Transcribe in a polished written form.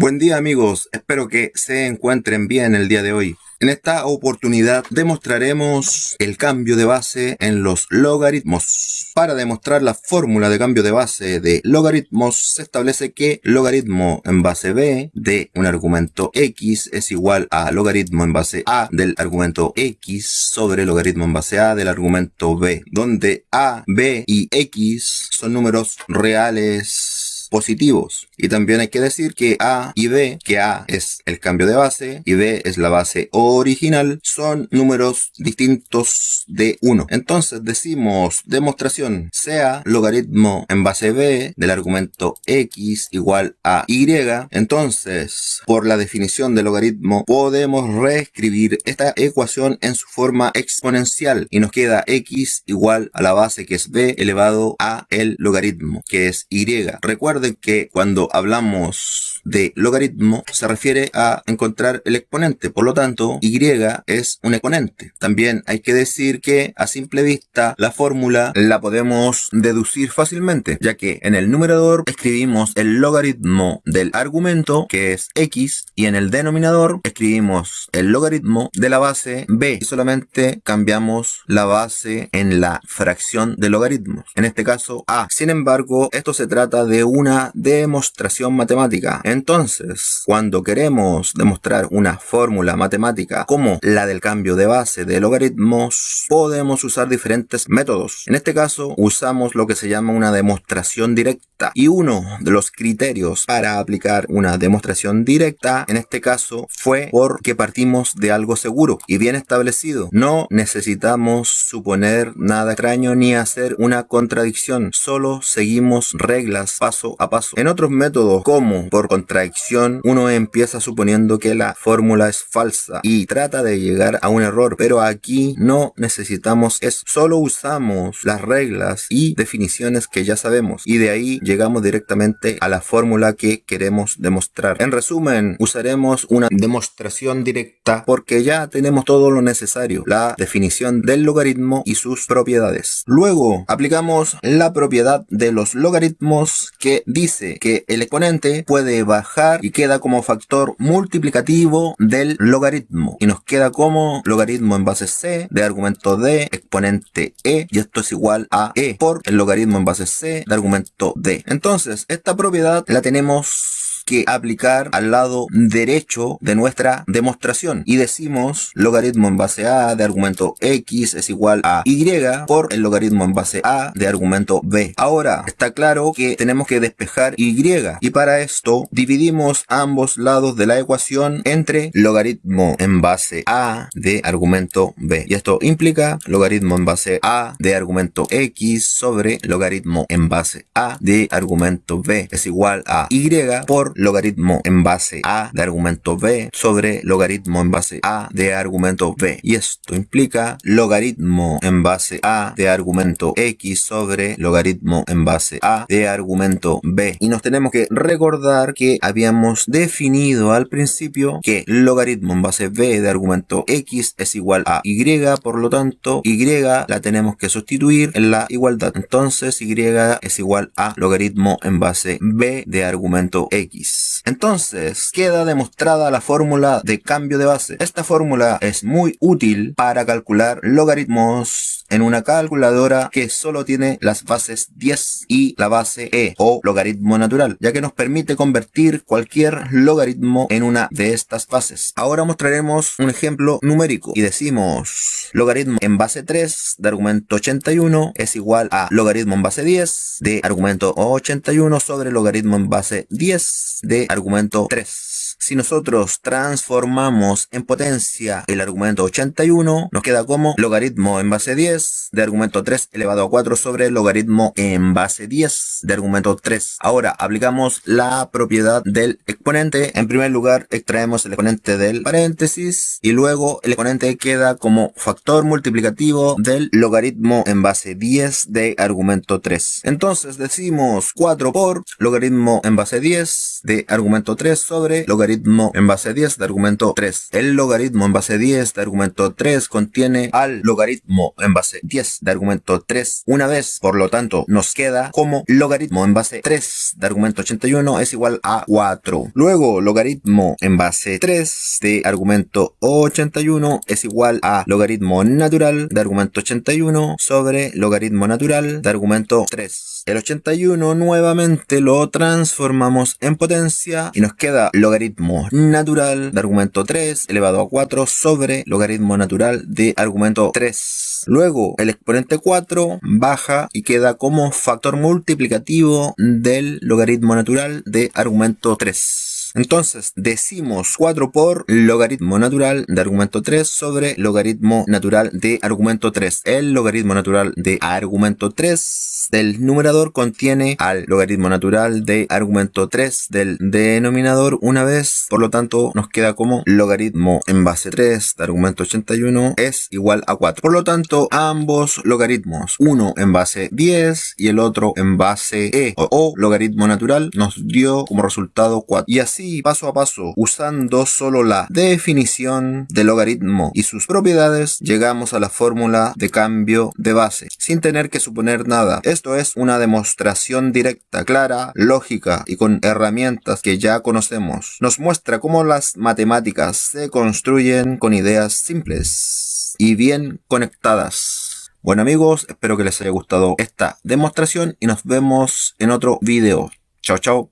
Buen día amigos, espero que se encuentren bien el día de hoy. En esta oportunidad demostraremos el cambio de base en los logaritmos. Para demostrar la fórmula de cambio de base de logaritmos se establece que logaritmo en base b de un argumento x es igual a logaritmo en base a del argumento x sobre logaritmo en base a del argumento b, donde a, b y x son números reales positivos. Y también hay que decir que A y B, que A es el cambio de base y B es la base original, son números distintos de 1. Entonces decimos demostración sea logaritmo en base B del argumento x igual a y. Entonces, por la definición de logaritmo, podemos reescribir esta ecuación en su forma exponencial y nos queda x igual a la base que es b elevado a el logaritmo que es y. Recuerden que cuando hablamos de logaritmo se refiere a encontrar el exponente, por lo tanto y es un exponente. También hay que decir que a simple vista la fórmula la podemos deducir fácilmente, ya que en el numerador escribimos el logaritmo del argumento que es x y en el denominador escribimos el logaritmo de la base b y solamente cambiamos la base en la fracción de logaritmos, en este caso a. Sin embargo, esto se trata de una demostración matemática. Entonces, cuando queremos demostrar una fórmula matemática como la del cambio de base de logaritmos, podemos usar diferentes métodos. En este caso, usamos lo que se llama una demostración directa. Y uno de los criterios para aplicar una demostración directa, en este caso, fue porque partimos de algo seguro y bien establecido. No necesitamos suponer nada extraño ni hacer una contradicción. Solo seguimos reglas paso a paso. En otros métodos, como por contradicción, uno empieza suponiendo que la fórmula es falsa y trata de llegar a un error, pero aquí no necesitamos eso. Solo usamos las reglas y definiciones que ya sabemos y de ahí llegamos directamente a la fórmula que queremos demostrar. En resumen, usaremos una demostración directa porque ya tenemos todo lo necesario, la definición del logaritmo y sus propiedades. Luego, aplicamos la propiedad de los logaritmos que dice que el exponente puede bajar y queda como factor multiplicativo del logaritmo y nos queda como logaritmo en base c de argumento d exponente e y esto es igual a e por el logaritmo en base c de argumento d. Entonces esta propiedad la tenemos que aplicar al lado derecho de nuestra demostración y decimos logaritmo en base a de argumento x es igual a y por el logaritmo en base a de argumento b. Ahora está claro que tenemos que despejar y para esto dividimos ambos lados de la ecuación entre logaritmo en base a de argumento b y esto implica logaritmo en base a de argumento x sobre logaritmo en base a de argumento b es igual a y por logaritmo en base a de argumento b sobre logaritmo en base a de argumento b y esto implica logaritmo en base a de argumento x sobre logaritmo en base a de argumento b. Y nos tenemos que recordar que habíamos definido al principio que logaritmo en base b de argumento x es igual a y, por lo tanto y la tenemos que sustituir en la igualdad. Entonces y es igual a logaritmo en base b de argumento x. Entonces queda demostrada la fórmula de cambio de base. Esta fórmula es muy útil para calcular logaritmos en una calculadora que solo tiene las bases 10 y la base e o logaritmo natural, ya que nos permite convertir cualquier logaritmo en una de estas bases. Ahora mostraremos un ejemplo numérico y decimos logaritmo en base 3 de argumento 81 es igual a logaritmo en base 10 de argumento 81 sobre logaritmo en base 10 de argumento 3. Si nosotros transformamos en potencia el argumento 81, nos queda como logaritmo en base 10 de argumento 3 elevado a 4 sobre logaritmo en base 10 de argumento 3. Ahora aplicamos la propiedad del exponente. En primer lugar extraemos el exponente del paréntesis y luego el exponente queda como factor multiplicativo del logaritmo en base 10 de argumento 3. Entonces decimos 4 por logaritmo en base 10 de argumento 3 sobre logaritmo logaritmo en base 10 de argumento 3. El logaritmo en base 10 de argumento 3 contiene al logaritmo en base 10 de argumento 3 una vez, por lo tanto nos queda como logaritmo en base 3 de argumento 81 es igual a 4. Luego logaritmo en base 3 de argumento 81 es igual a logaritmo natural de argumento 81 sobre logaritmo natural de argumento 3. El 81 nuevamente lo transformamos en potencia y nos queda logaritmo natural de argumento 3 elevado a 4 sobre logaritmo natural de argumento 3. Luego el exponente 4 baja y queda como factor multiplicativo del logaritmo natural de argumento 3. Entonces decimos 4 por logaritmo natural de argumento 3 sobre logaritmo natural de argumento 3. El logaritmo natural de argumento 3 del numerador contiene al logaritmo natural de argumento 3 del denominador una vez, por lo tanto nos queda como logaritmo en base 3 de argumento 81 es igual a 4. Por lo tanto ambos logaritmos, uno en base 10 y el otro en base e o logaritmo natural, nos dio como resultado 4. Y así paso a paso, usando solo la definición de logaritmo y sus propiedades, llegamos a la fórmula de cambio de base, sin tener que suponer nada. Esto es una demostración directa, clara, lógica y con herramientas que ya conocemos. Nos muestra cómo las matemáticas se construyen con ideas simples y bien conectadas. Bueno amigos, espero que les haya gustado esta demostración y nos vemos en otro video. Chao, chao.